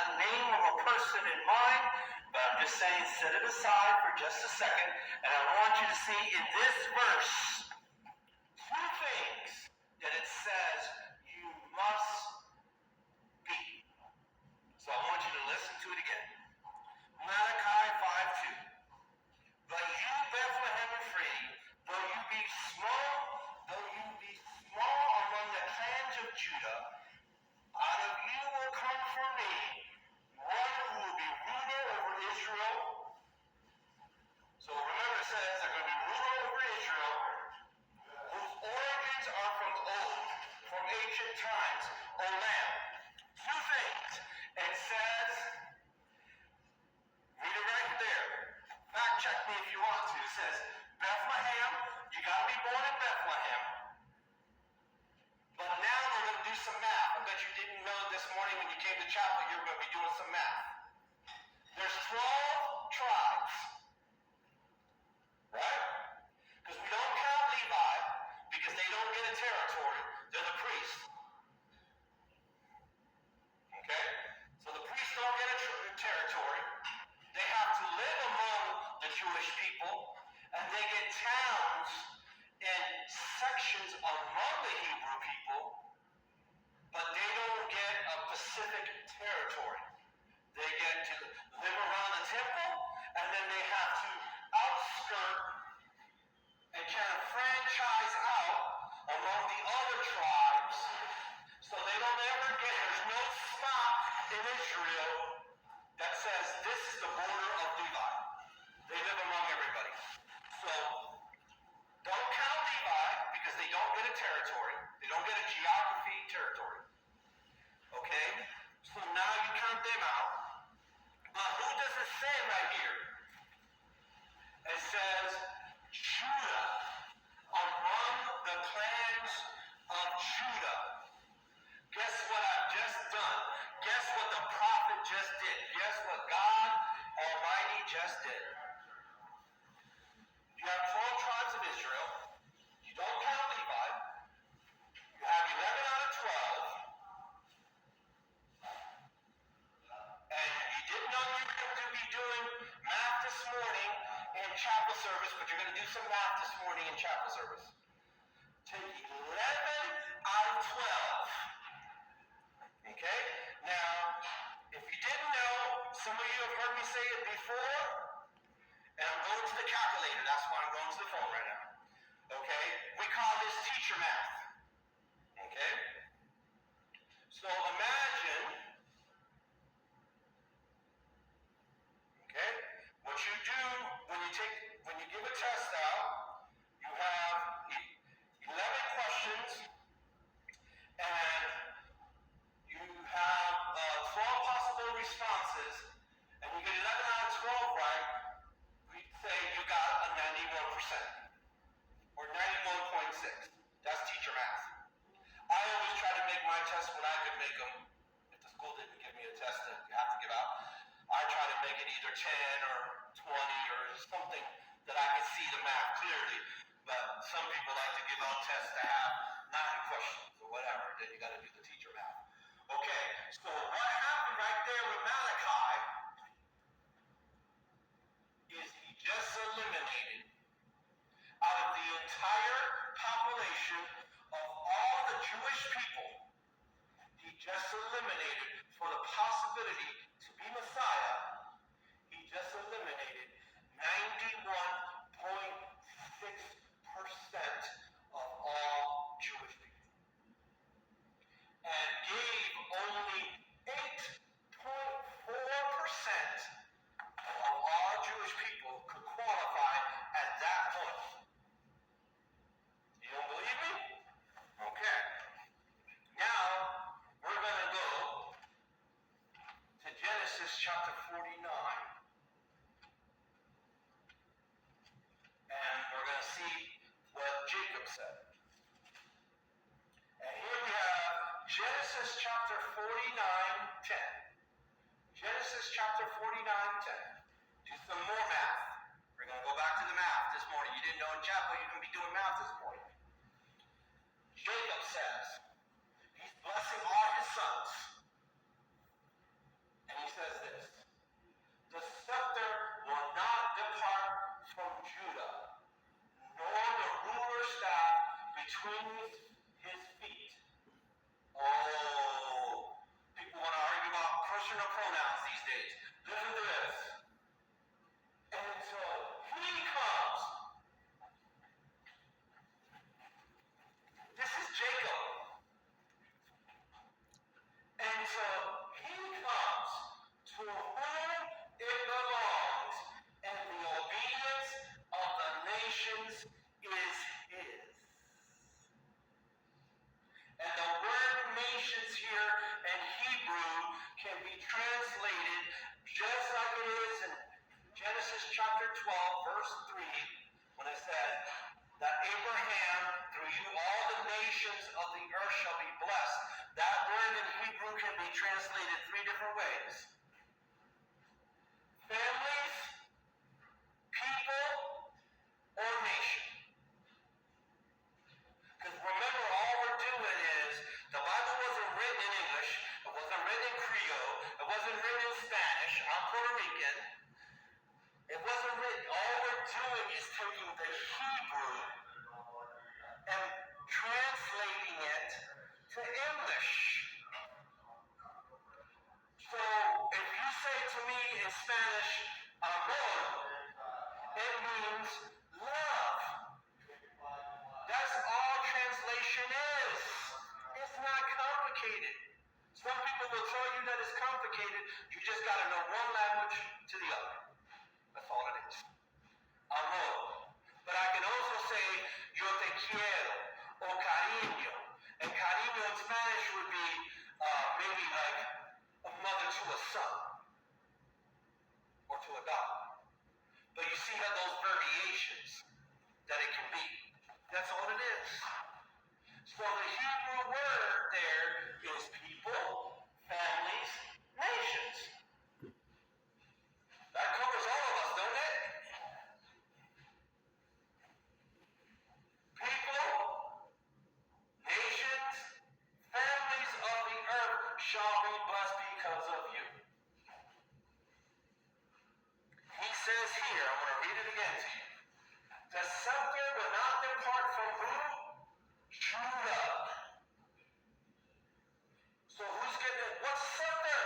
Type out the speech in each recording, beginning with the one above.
a name of a person in mind, but I'm just saying set it aside for just a second, and I want you to see in this verse two things that it says you must be. So I want you to listen to it again. Malachi 5:2. But you, Bethlehem Ephraim, though you be small among the clans of Judah, out of you will come for me one who will be ruler over Israel. So remember it says they're going to be ruler over Israel, whose origins are from old, from ancient times, O Lamb. Two things. It says, read it right there. Fact check me if you want to. It says, Bethlehem, you got to be born in Bethlehem. But now we're going to do some math. I bet you didn't know this morning when you came to chapel you were going to be doing some math. There's 12 tribes. Right? Because we don't count Levi because they don't get a territory. They're the priests. Okay? So the priests don't get a territory. They have to live among the Jewish people, and they get towns and sections among the Hebrew people, but they don't get a specific territory. They get to live around the temple, and then they have to outskirt and kind of franchise out among the other tribes, so they don't ever get, there's no spot in Israel that says this is the border of Levi. They live among everybody. So don't count Levi because they don't get a territory. They don't get a geography territory. Okay? So now you count them out. But who does it say right here? It says Judah, among the clans of Judah. Guess what I've just done? Guess what the prophet just did? Guess what God Almighty just did? You have 12 tribes of Israel. You don't count Levi. You have 11 out of 12. And you didn't know you were going to be doing math this morning in chapel service, but you're going to do some math this morning in chapel service. Take 11 out of 12. Okay? Now, if you didn't know, some of you have heard me say it before, and I'm going to the calculator. That's why I'm going to the phone right now. Okay? We call this teacher math. Okay? So imagine, okay, what you do when you give a test out, you have 11 questions, and you have 12 possible responses, and you get 11 out of 12 right, we say you got a 91%, or 91.6. That's teacher math. I always try to make my tests when I could make them. If the school didn't give me a test that you have to give out, I try to make it either 10 or 20 or something that I can see the math clearly. But some people like to give out tests that have 9 questions or whatever. Then you got to do the teacher math. Okay, so what happened right there with Malachi is he just eliminated out of the entire population of all the Jewish people, he just eliminated for the possibility to be Messiah, he just eliminated 91.6% of all Jewish people. And gave only 8.4% of all Jewish people could qualify at that point. You don't believe me? Okay. Now, we're going to go to Genesis chapter 49. And we're going to see what Jacob said. And here we have Genesis chapter 49:10. Genesis chapter 49:10. Do some more math. We're going to go back to the math this morning. You didn't know in chapel you're going to be doing math this morning. Jacob says, he's blessing all his sons. And he days. Listen to this. And so he comes. This is Jacob. And so he comes to whom it belongs, and the obedience of the nations is his. And the word nations here in Hebrew can be translated just like it is in Genesis chapter 12, verse 3, when it says that Abraham, through you all the nations of the earth shall be blessed. That word in Hebrew can be translated three different ways. Families, people, or nation. Because remember, all we're doing is, the Bible wasn't written in English, it wasn't written in Creole, it wasn't written in Spanish, I'm Puerto Rican. It wasn't written, all we're doing is taking the Hebrew and translating it to English. So, if you say to me in Spanish, amor, it means love. That's all translation is. It's not complicated. Some people will tell you that it's complicated. You just got to know one language to the other. That's all it is. Amor. But I can also say, yo te quiero, or cariño. And cariño in Spanish would be maybe like a mother to a son, or to a daughter. But you see how those variations that it can be. That's all it is. So the Hebrew word there is people, families, nations. That covers all of us, don't it? People, nations, families of the earth shall be blessed because of you. He says here, I'm going to read it again to you. The scepter will not depart from who? Judah. So who's getting it? What scepter?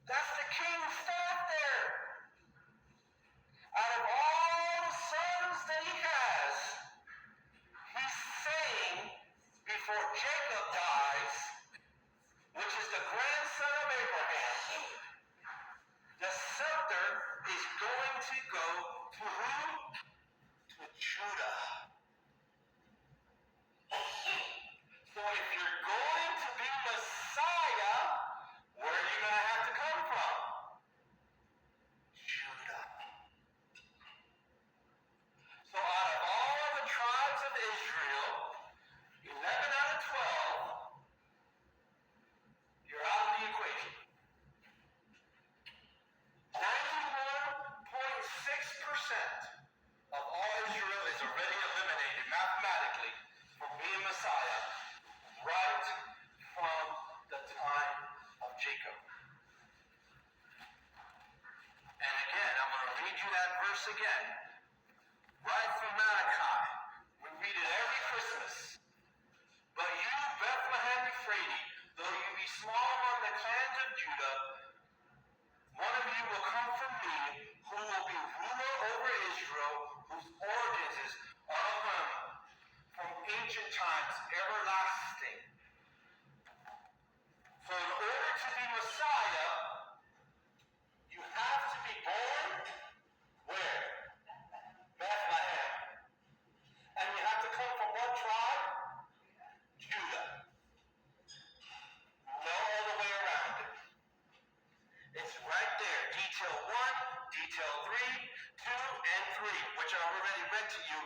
That's the king's staff there. Out of all the sons that he has, he's saying before Jacob dies, which is the grandson of Abraham, the scepter is going to go to who? To Judah. So if you're going to be Messiah, where are you going to have to come from? Judah. So out of all the tribes of Israel, 11 out of 12, you're out of the equation. 91.6% of all Israel is already eliminated mathematically from being Messiah right from the time of Jacob. And again, I'm going to read you that verse again. Right from Malachi. We read it every Christmas. But you, Bethlehem Ephraim, though you be small among the clans of Judah, one of you will come from me, who will be ruler over Israel, whose origins is from ancient times, everlasting. So in order to be Messiah, you have to be born where? Bethlehem. And you have to come from what tribe? Judah. No other way around it. It's right there. Detail 1, detail 3, 2, and 3, which I already read to you